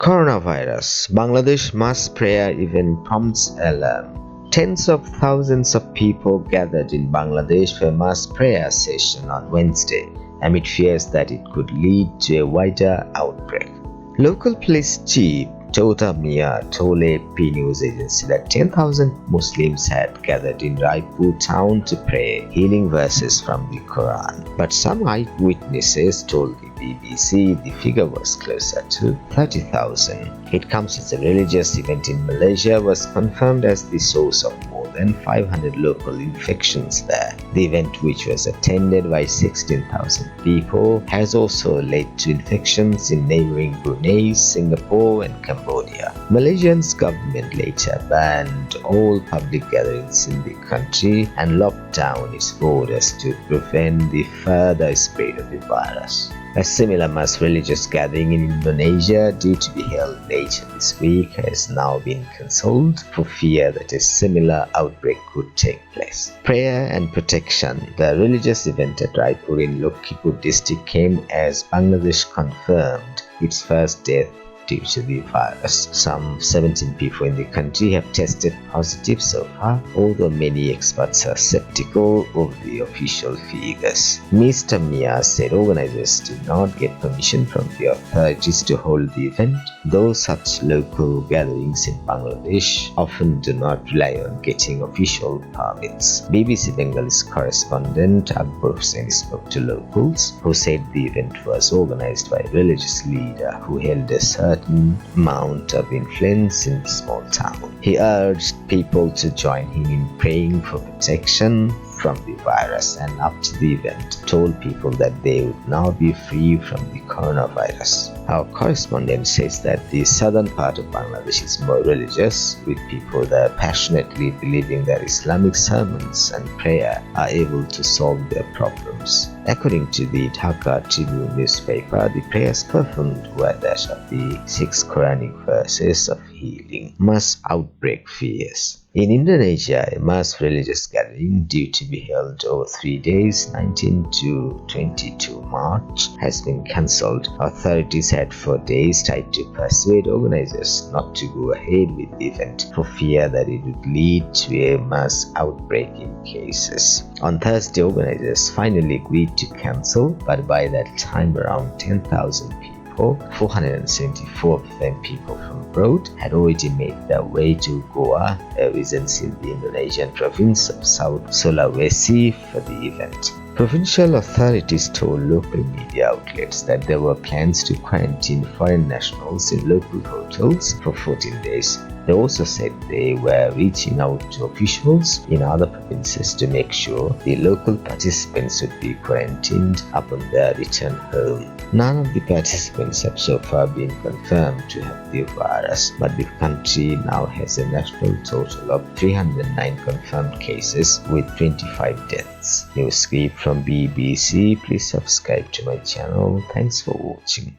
Coronavirus. Bangladesh mass prayer event prompts alarm. Tens of thousands of people gathered in Bangladesh for a mass prayer session on Wednesday amid fears that it could lead to a wider outbreak. Local police chief Tota Miah told AP news agency that 10,000 Muslims had gathered in Raipur town to pray healing verses from the Koran. But some eyewitnesses told the BBC the figure was closer to 30,000. It comes as a religious event in Malaysia was confirmed as the source of more than 500 local infections there. The event, which was attended by 16,000 people, has also led to infections in neighbouring Brunei, Singapore and Cambodia. Malaysia's government later banned all public gatherings in the country and locked down its borders to prevent the further spread of the virus. A similar mass religious gathering in Indonesia, due to be held later this week, has now been cancelled for fear that a similar outbreak could take place. Prayer and protection. The religious event at Raipur in Lakhimpur district came as Bangladesh confirmed its first death due to the virus. Some 17 people in the country have tested positive so far, although many experts are skeptical of the official figures. Mr. Miah said organizers did not get permission from the authorities to hold the event, though such local gatherings in Bangladesh often do not rely on getting official permits. BBC Bengal's correspondent Akbar Hussain spoke to locals who said the event was organized by a religious leader who held a certain amount of influence in the small town. He urged people to join him in praying for protection from the virus, and after the event told people that they would now be free from the coronavirus. Our correspondent says that the southern part of Bangladesh is more religious, with people there passionately believing that Islamic sermons and prayer are able to solve their problems. According to the Dhaka Tribune newspaper, the prayers performed were that of the 6 Quranic verses of healing. Mass outbreak fears. In Indonesia, a mass religious gathering due to be held over 3 days, 19 to 22 March, has been cancelled. Authorities had for days tried to persuade organizers not to go ahead with the event for fear that it would lead to a mass outbreak in cases. On Thursday, organizers finally agreed to cancel, but by that time around 10,000 people, 474 of them people from abroad, had already made their way to Goa, a residence in the Indonesian province of South Sulawesi, for the event. Provincial authorities told local media outlets that there were plans to quarantine foreign nationals in local hotels for 14 days. They also said they were reaching out to officials in other provinces to make sure the local participants would be quarantined upon their return home. None of the participants have so far been confirmed to have the virus, but the country now has a national total of 309 confirmed cases with 25 deaths. News clip from BBC. Please subscribe to my channel. Thanks for watching.